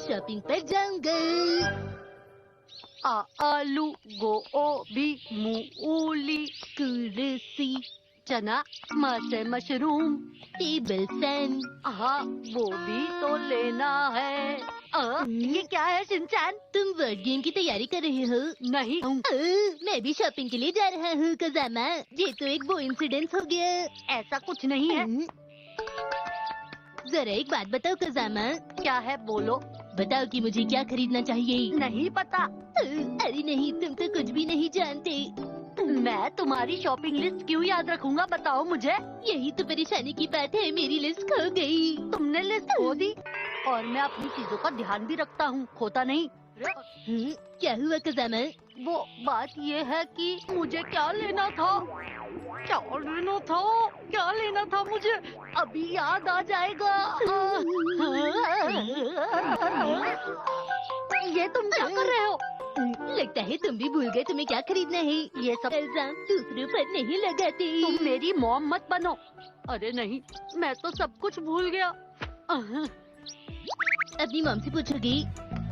Shopping पर जाऊंगा। आलू, गोभी, मूली, कुर्सी, चना, मशरूम, टेबल फैन। हाँ वो भी तो लेना है। ये क्या है शिनचैन? तुम वर्ड गेम की तैयारी कर रहे हो? नहीं। मैं भी शॉपिंग के लिए जा रहा हूँ कजामा। ये तो एक वो इंसिडेंस हो गया। ऐसा कुछ नहीं है। जरा एक बात बताओ कजामा। क्या है बोलो। बताओ कि मुझे क्या खरीदना चाहिए। नहीं पता। अरे नहीं, तुम तो कुछ भी नहीं जानते। मैं तुम्हारी शॉपिंग लिस्ट क्यों याद रखूंगा, बताओ मुझे। यही तो परेशानी की बात है, मेरी लिस्ट खो गई। तुमने लिस्ट खो दी? और मैं अपनी चीजों का ध्यान भी रखता हूँ, खोता नहीं। क्या हुआ कजामा? वो बात ये है कि मुझे क्या लेना था। क्या लेना था मुझे, अभी याद आ जाएगा। ये तुम क्या कर रहे हो? लगता है तुम भी भूल गए तुम्हें क्या खरीदना है। ये सब इल्जाम दूसरों पर नहीं लगाते। तुम मेरी मॉम मत बनो। अरे नहीं, मैं तो सब कुछ भूल गया। अपनी मॉम से पूछोगी?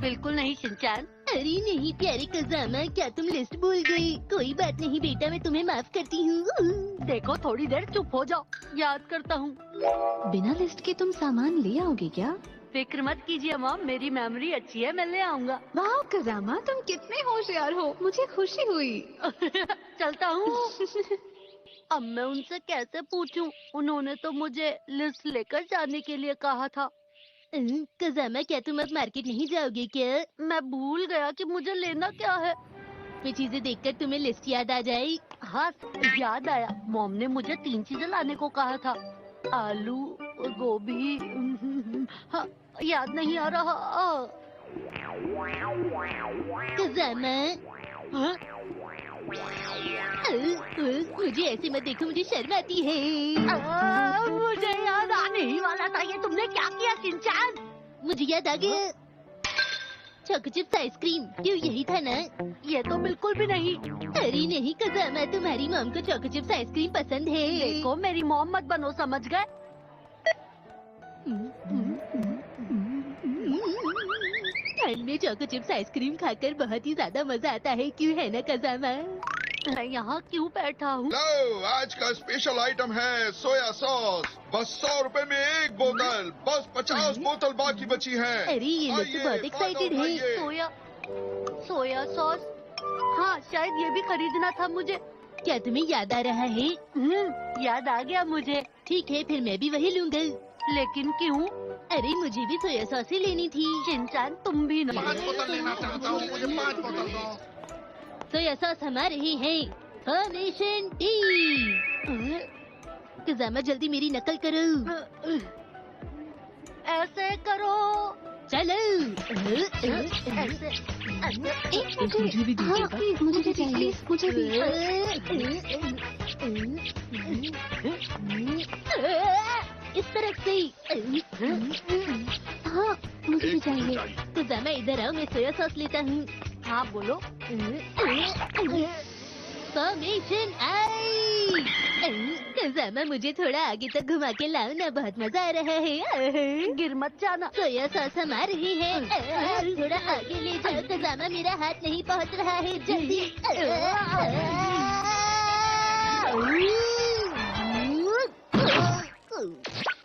बिल्कुल नहीं शिनचैन। अरे नहीं प्यारे कजामा, क्या तुम लिस्ट भूल गई? कोई बात नहीं बेटा, मैं तुम्हें माफ करती हूँ। देखो थोड़ी देर चुप हो जाओ, याद करता हूँ। बिना लिस्ट के तुम सामान ले आओगे क्या? फिक्र मत कीजिए मॉम, मेरी मेमोरी अच्छी है, मैं ले आऊंगा। वाह कजामा, तुम कितने होशियार हो, मुझे खुशी हुई। चलता हूँ। अब मैं उनसे कैसे पूछूं? उन्होंने तो मुझे लिस्ट लेकर जाने के लिए कहा था। कजामा, क्या तुम अब मार्केट नहीं जाओगे क्या? मैं भूल गया कि मुझे लेना क्या है। वे चीजें देखकर तुम्हें लिस्ट याद आ जाए। हाँ याद आया, मॉम ने मुझे 3 चीजें लाने को कहा था। आलू, गोभी, हाँ, याद नहीं आ रहा। कजामा, हाँ? मुझे ऐसे मत देखो, मुझे शर्म आती है। मुझे याद आने ही वाला था। ये तुमने क्या किया शिनचैन? मुझे याद आ गया, चॉको चिप्स आइसक्रीम। क्यों, यही था ना? ये तो बिल्कुल भी नहीं। अरे नहीं कजामा, तुम्हारी मॉम को चॉको चिप्स आइसक्रीम पसंद है। देखो मेरी मॉम मत बनो, समझ गए? ठंड में चॉको चिप्स आइसक्रीम खाकर बहुत ही ज्यादा मजा आता है, क्यों है ना कजामा? मैं यहाँ क्यों बैठा हूँ? लो, आज का स्पेशल आइटम है सोया सॉस। बस 100 रुपए में एक बोतल, बस 50 बोतल बाकी बची है। अरे ये लोग तो बहुत एक्साइटेड है। सोया सॉस, हाँ शायद ये भी खरीदना था मुझे। क्या तुम्हें याद आ रहा है? याद आ गया मुझे। ठीक है, फिर मैं भी वही लूंगा। लेकिन क्यों? अरे मुझे भी सोया सॉस ही लेनी थी। शिनचैन तुम भी ना। 5 बोतल लेना चाहता हूँ, मुझे 5 बोतल दो। सोया सॉस हमारे ही है। Formation T. कजामा जल्दी मेरी नकल करो। ऐसे करो। चलो। ऐसे। मुझे भी दीजिएगा। हाँ, मुझे भी चाहिए, मुझे भी। इस तरफ से। हाँ मुझे भी चाहिए। कजामा इधर आओ, मैं सोया सॉस लेता हूँ। हाँ बोलो। फॉर्मेशन आई। कजामा मुझे थोड़ा आगे तक घुमा के लाओ ना, बहुत मजा आ रहा है। गिर मत जाना। सोया सॉस हमारे ही है। थोड़ा आगे ले जाओ कजामा, मेरा हाथ नहीं पहुंच रहा है, जल्दी।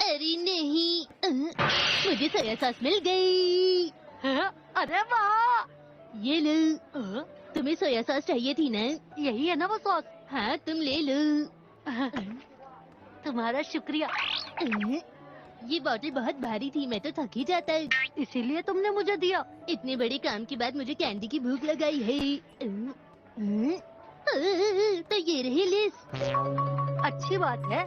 अरे नहीं, मुझे सोया सॉस मिल गई। अरे वाह, ये लो। तुम्हें सोया सॉस चाहिए थी ना? यही है ना वो सॉस? हाँ तुम ले लो। तुम्हारा शुक्रिया। ये बॉटल बहुत भारी थी, मैं तो थक ही जाता। इसीलिए तुमने मुझे दिया। इतने बड़े काम के बाद मुझे कैंडी की भूख लगाई है। तो ये रही लिस्ट। अच्छी बात है।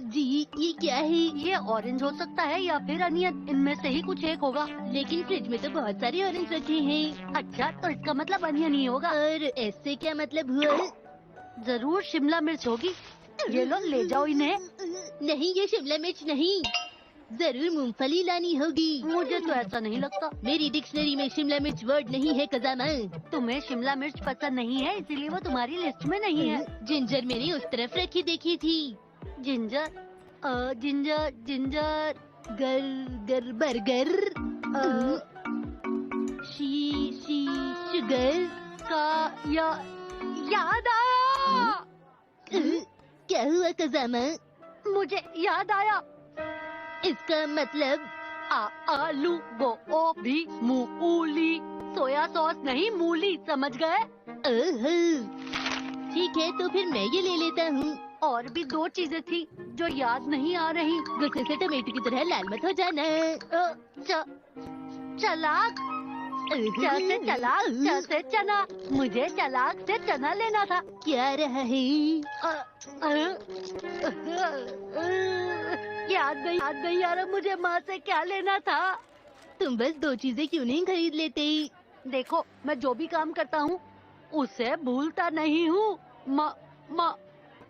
जी, ये क्या है? ये ऑरेंज हो सकता है या फिर अनियन, इनमें से ही कुछ एक होगा। लेकिन फ्रिज में तो बहुत सारे ऑरेंज रखे हैं। अच्छा, तो इसका मतलब अनियन ही होगा। और ऐसे क्या मतलब हुआ? जरूर शिमला मिर्च होगी। ये लो, ले जाओ इन्हें। नहीं, ये शिमला मिर्च नहीं, जरूर मूंगफली लानी होगी। मुझे तो ऐसा नहीं लगता। मेरी डिक्शनरी में शिमला मिर्च वर्ड नहीं है कजामा। तुम्हें शिमला मिर्च पसंद नहीं है, इसीलिए वो तुम्हारी लिस्ट में नहीं है। जिंजर मैंने उस तरफ रखी देखी थी। जिंजर, जिंजर, जिंजर, गर गर बर्गर। घर का याद आया। क्या हुआ कजामा? मुझे याद आया। इसका मतलब? आलू गोभी मूली, सोया सॉस नहीं मूली, समझ गए? ओहो, ठीक है तो फिर मैं ये ले लेता हूँ। और भी 2 चीजें थी जो याद नहीं आ रही। गुस्से से टमाटर की तरह लाल मत हो जाना। चलाक, च से चलाक, च से चना। मुझे चलाक से चना लेना था। क्या रहा है? याद नहीं आ रहा मुझे माँ से क्या लेना था। तुम बस 2 चीजें क्यों नहीं खरीद लेते? देखो मैं जो भी काम करता हूँ उसे भूलता नहीं हूँ। माँ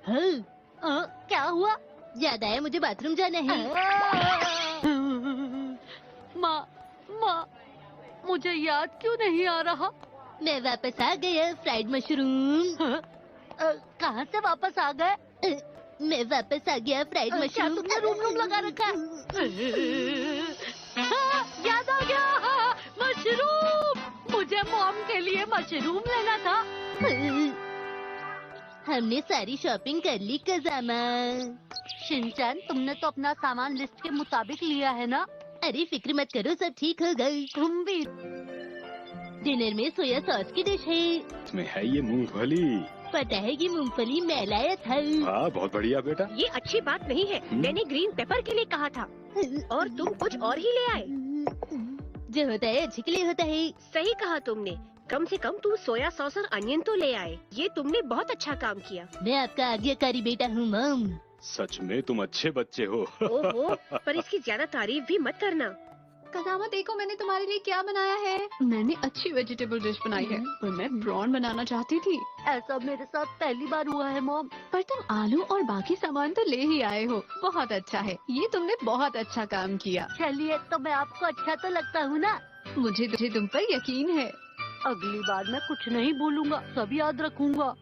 हाँ, क्या हुआ? याद आया मुझे बाथरूम जाना है। माँ मुझे याद क्यों नहीं आ रहा? मैं वापस आ गया फ्राइड मशरूम। कहाँ से वापस आ गए? मैं वापस आ गया फ्राइड क्या मशरूम। तुमने रूम लगा रखा है? याद आ गया, मशरूम। मुझे मॉम के लिए मशरूम लेना था। हमने सारी शॉपिंग कर ली कजामा। शिनचैन तुमने तो अपना सामान लिस्ट के मुताबिक लिया है ना? अरे फिक्र मत करो, सब ठीक हो गई। तुम भी। डिनर में सोया सॉस की डिश है। इसमें है ये मूंगफली। पता है कि मूंगफली मैं लाया था। हाँ बहुत बढ़िया बेटा। ये अच्छी बात नहीं है। मैंने ग्रीन पेपर के लिए कहा था और तुम कुछ और ही ले आए। जो होता है अच्छे के लिए होता है। सही कहा तुमने। कम से कम तुम सोया सॉस और अनियन तो ले आए। ये तुमने बहुत अच्छा काम किया। मैं आपका आज्ञाकारी बेटा हूँ मॉम। सच में तुम अच्छे बच्चे हो। ओहो, पर इसकी ज्यादा तारीफ भी मत करना। कजामा देखो मैंने तुम्हारे लिए क्या बनाया है। मैंने अच्छी वेजिटेबल डिश बनाई है और मैं प्रॉन बनाना चाहती थी। ऐसा मेरे साथ पहली बार हुआ है मॉम। पर तुम आलू और बाकी सामान तो ले ही आए हो। बहुत अच्छा है, ये तुमने बहुत अच्छा काम किया। चलिए तो मैं आपको अच्छा तो लगता हूँ ना? मुझे तुम पर यकीन है। अगली बार मैं कुछ नहीं भूलूंगा, सब याद रखूंगा।